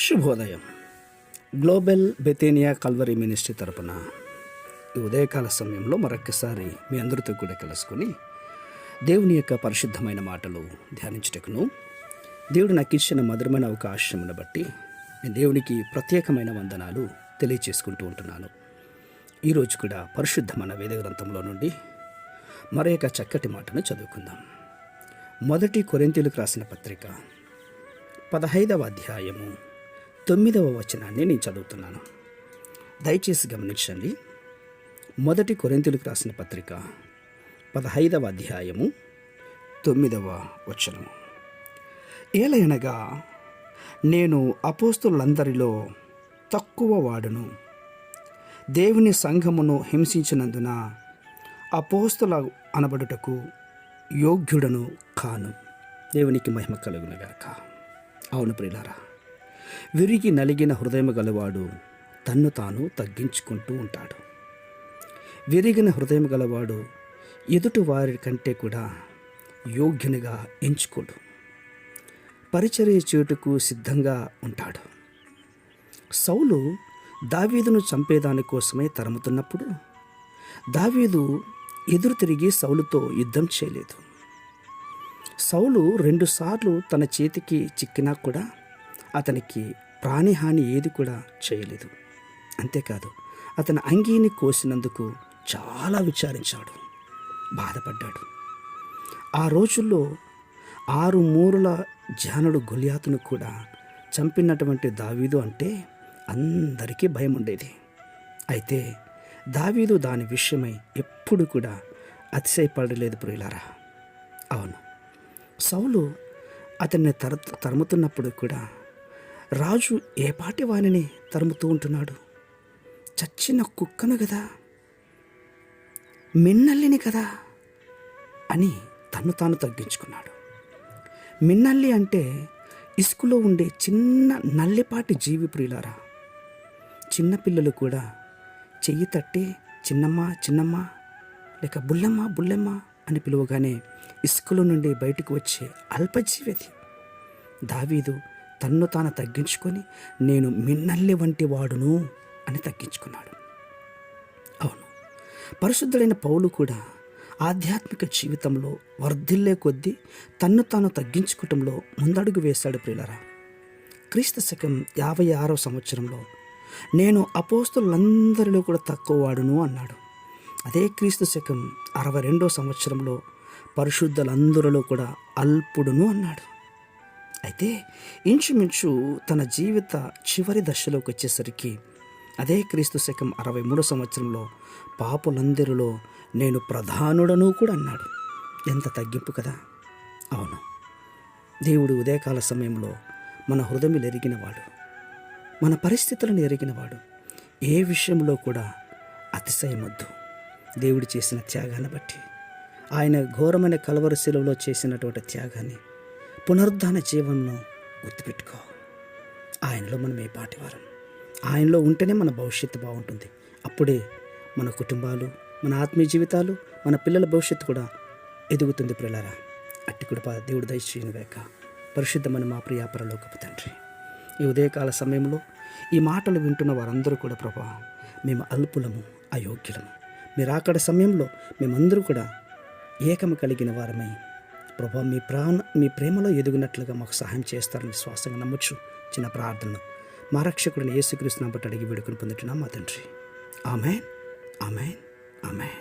శుభోదయం. Global బెతేనియా Calvary ministry తరపున ఈ ఉదయకాల సమయంలో మరొక్కసారి మీ అందరితో కూడా కలుసుకొని దేవుని యొక్క పరిశుద్ధమైన మాటలు ధ్యానించుటకును దేవుడు నాకు ఇచ్చిన మధురమైన అవకాశమును బట్టి నేను దేవునికి ప్రత్యేకమైన వందనాలు తెలియచేసుకుంటూ ఉంటున్నాను. ఈరోజు కూడా పరిశుద్ధమైన వేద గ్రంథంలో నుండి మరొక చక్కటి మాటను చదువుకుందాం. 1 కొరింథీయులకు రాసిన పత్రిక 15వ అధ్యాయము 9వ వచనాన్ని నేను చదువుతున్నాను. దయచేసి గమనించండి. 1 కొరింథీయులకు రాసిన పత్రిక 15వ అధ్యాయము 9వ వచనము. ఏలయనగా నేను అపోస్తులందరిలో తక్కువ వాడును, దేవుని సంఘమును హింసించినందున అపోస్తుల అనబడుటకు యోగ్యుడను కాను. దేవునికి మహిమ కలుగునుగాక. అవును ప్రియులారా, విరిగి నలిగిన హృదయం గలవాడు తన్ను తాను తగ్గించుకుంటూ ఉంటాడు. విరిగిన హృదయం గలవాడు ఎదుటి వారి కంటే కూడా యోగ్యునిగా ఎంచుకోడు. పరిచర్య చేయుటకు సిద్ధంగా ఉంటాడు. సౌలు దావీదును చంపేదాని కోసమే తరుముతున్నప్పుడు దావీదు ఎదురు తిరిగి సౌలుతో యుద్ధం చేయలేదు. సౌలు 2 సార్లు తన చేతికి చిక్కినా కూడా అతనికి ప్రాణహాని ఏది కూడా చేయలేదు. అంతేకాదు, అతని అంగీని కోసినందుకు చాలా విచారించాడు, బాధపడ్డాడు. ఆ రోజుల్లో 6 మూరల జానుడు గొలియాతును కూడా చంపినటువంటి దావీదు అంటే అందరికీ భయం ఉండేది. అయితే దావీదు దాని విషయమై ఎప్పుడు కూడా అతిశయపడలేదు ప్రియులారా. అవును, సౌలు అతన్ని తరుముతున్నప్పుడు కూడా రాజు ఏపాటి వానిని తరుముతూ ఉంటున్నాడు? చచ్చిన కుక్కను కదా, మిన్నల్లిని కదా అని తన్ను తాను తగ్గించుకున్నాడు. మిన్నల్లి అంటే ఇసుకలో ఉండే చిన్న నల్లిపాటి జీవి ప్రియులారా. చిన్నపిల్లలు కూడా చెయ్యి తట్టి చిన్నమ్మ చిన్నమ్మ లేక బుల్లెమ్మ బుల్లెమ్మ అని పిలువగానే ఇసుకలో నుండి బయటకు వచ్చే అల్పజీవిది. దావీదు తన్ను తాను తగ్గించుకొని నేను మిన్నల్లి వంటి వాడును అని తగ్గించుకున్నాడు. అవును, పరిశుద్ధుడైన పౌలు కూడా ఆధ్యాత్మిక జీవితంలో వర్ధిల్లే కొద్దీ తన్ను తాను తగ్గించుకోవటంలో ముందడుగు వేశాడు ప్రియులారా. క్రీస్తు శకం 56వ సంవత్సరంలో నేను అపోస్తులందరిలో కూడా తక్కువ వాడును అన్నాడు. అదే క్రీస్తు శకం 62వ సంవత్సరంలో పరిశుద్ధులందరిలో కూడా అల్పుడును అన్నాడు. అయితే ఇంచుమించు తన జీవిత చివరి దశలోకి వచ్చేసరికి అదే క్రీస్తు శకం 63వ సంవత్సరంలో పాపులందరిలో నేను ప్రధానుడను కూడా అన్నాడు. ఎంత తగ్గింపు కదా. అవును, దేవుడు ఉదయకాల సమయంలో మన హృదయం ఎరిగినవాడు, మన పరిస్థితులను ఎరిగినవాడు. ఏ విషయంలో కూడా అతిశయమొద్దు. దేవుడు చేసిన త్యాగాన్ని బట్టి, ఆయన ఘోరమైన కల్వరి శిలువలో చేసినటువంటి త్యాగాన్ని, పునరుద్ధాన జీవనంను గుర్తుపెట్టుకో. ఆయనలో మనం ఏ పాటివారం, ఆయనలో ఉంటేనే మన భవిష్యత్తు బాగుంటుంది. అప్పుడే మన కుటుంబాలు, మన ఆత్మీయ జీవితాలు, మన పిల్లల భవిష్యత్తు కూడా ఎదుగుతుంది ప్రియులారా. అట్టి కూడా దేవుడు దయచేయునుగాక. పరిశుద్ధమైన మా ప్రియ పరలోకపు తండ్రి, ఈ ఉదయకాల సమయంలో ఈ మాటలు వింటున్న వారందరూ కూడా ప్రభా, మేము అల్పులము, అయోగ్యులము. మీరు అక్కడ సమయంలో మేమందరూ కూడా ఏకము కలిగిన వారమై ప్రభా మీ ప్రేమలో ఎదుగునట్లుగా మాకు సహాయం చేస్తారని విశ్వాసంగా నమ్మొచ్చు. చిన్న ప్రార్థనలు మా రక్షకుడిని యేసుక్రీస్తుని బట్టి అడిగి వేడుకొని పొందుతున్నాం మా తండ్రి. ఆమేన్, ఆమేన్, ఆమేన్.